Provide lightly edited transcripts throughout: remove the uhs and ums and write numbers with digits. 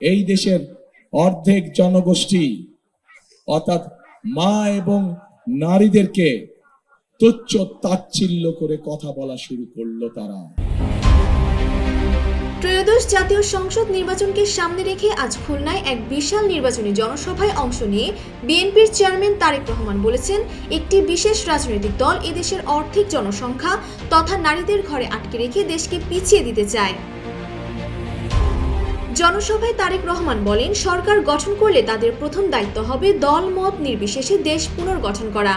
এই দেশের অর্ধেক জনগোষ্ঠী অর্থাৎ মা এবং নারীদেরকে তুচ্ছ তাচ্ছিল্য করে কথা বলা শুরু করলো তারা। ত্রয়োদশ জাতীয় সংসদ নির্বাচনকে সামনে রেখে আজ খুলনায় এক বিশাল নির্বাচনী জনসভায় অংশ নিয়ে বিএনপির চেয়ারম্যান তারেক রহমান বলেছেন, একটি বিশেষ রাজনৈতিক দল এদেশের অর্ধেক জনসংখ্যা তথা নারীদের ঘরে আটকে রেখে দেশকে পিছিয়ে দিতে চায়। জনসভায় তারেক রহমান বলেন, সরকার গঠন করলে তাদের প্রথম দায়িত্ব হবে দল মত নির্বিশেষে দেশ পুনর্গঠন করা।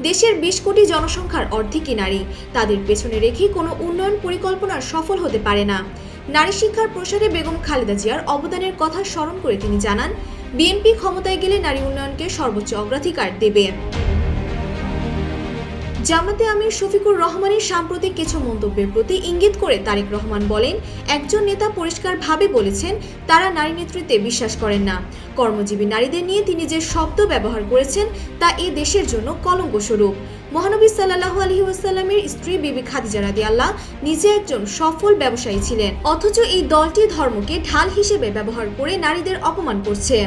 দেশের ২০ কোটি জনসংখ্যার অর্ধেকই নারী, তাদের পেছনে রেখে কোনো উন্নয়ন পরিকল্পনা সফল হতে পারে না। নারী শিক্ষার প্রসারে বেগম খালেদা জিয়ার অবদানের কথা স্মরণ করে তিনি জানান, বিএনপি ক্ষমতায় গেলে নারী উন্নয়নকে সর্বোচ্চ অগ্রাধিকার দেবে। জামাতে আমির শফিকুর রহমানের সাম্প্রতিক কিছু মন্তব্যের প্রতি ইঙ্গিত করে তারেক রহমান বলেন, একজন নেতা পরিষ্কারভাবে বলেছেন তারা নারী নেতৃত্বে বিশ্বাস করেন না। কর্মজীবী নারীদের নিয়ে তিনি যে শব্দ ব্যবহার করেছেন তা এ দেশের জন্য কলঙ্ক স্বরূপ। মহানবী সাল্লাল্লাহু আলাইহি ওয়াসাল্লামের স্ত্রী বিবি খাদিজা রাদিয়াল্লাহু নিজে একজন সফল ব্যবসায়ী ছিলেন, অথচ এই দলটি ধর্মকে ঢাল হিসেবে ব্যবহার করে নারীদের অপমান করছে।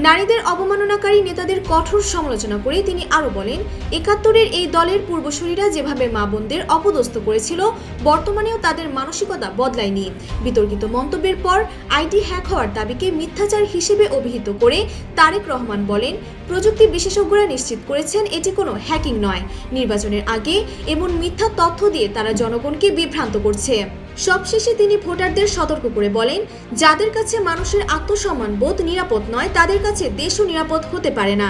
নারীদের অবমাননাকারী নেতাদের কঠোর সমালোচনা করে তিনি আরো বলেন, ৭১-এর এই দলের পূর্বসূরীরা যেভাবে মা বোনদের অপদস্থ করেছিল, বর্তমানেও তাদের মানসিকতা বদলায়নি। বিতর্কিত মন্তব্যের পর আইডি হ্যাক হওয়ার দাবিকে মিথ্যাচার হিসেবে অভিহিত করে তারেক রহমান বলেন, প্রযুক্তি বিশেষজ্ঞরা নিশ্চিত করেছেন এটি কোনো হ্যাকিং নয়। নির্বাচনের আগে এমন মিথ্যা তথ্য দিয়ে তারা জনগণকে বিভ্রান্ত করছে। সবশেষে তিনি ভোটারদের সতর্ক করে বলেন, যাদের কাছে মানুষের আত্মসম্মান বোধ নিরাপদ নয়, তাদের কাছে দেশও নিরাপদ হতে পারে না।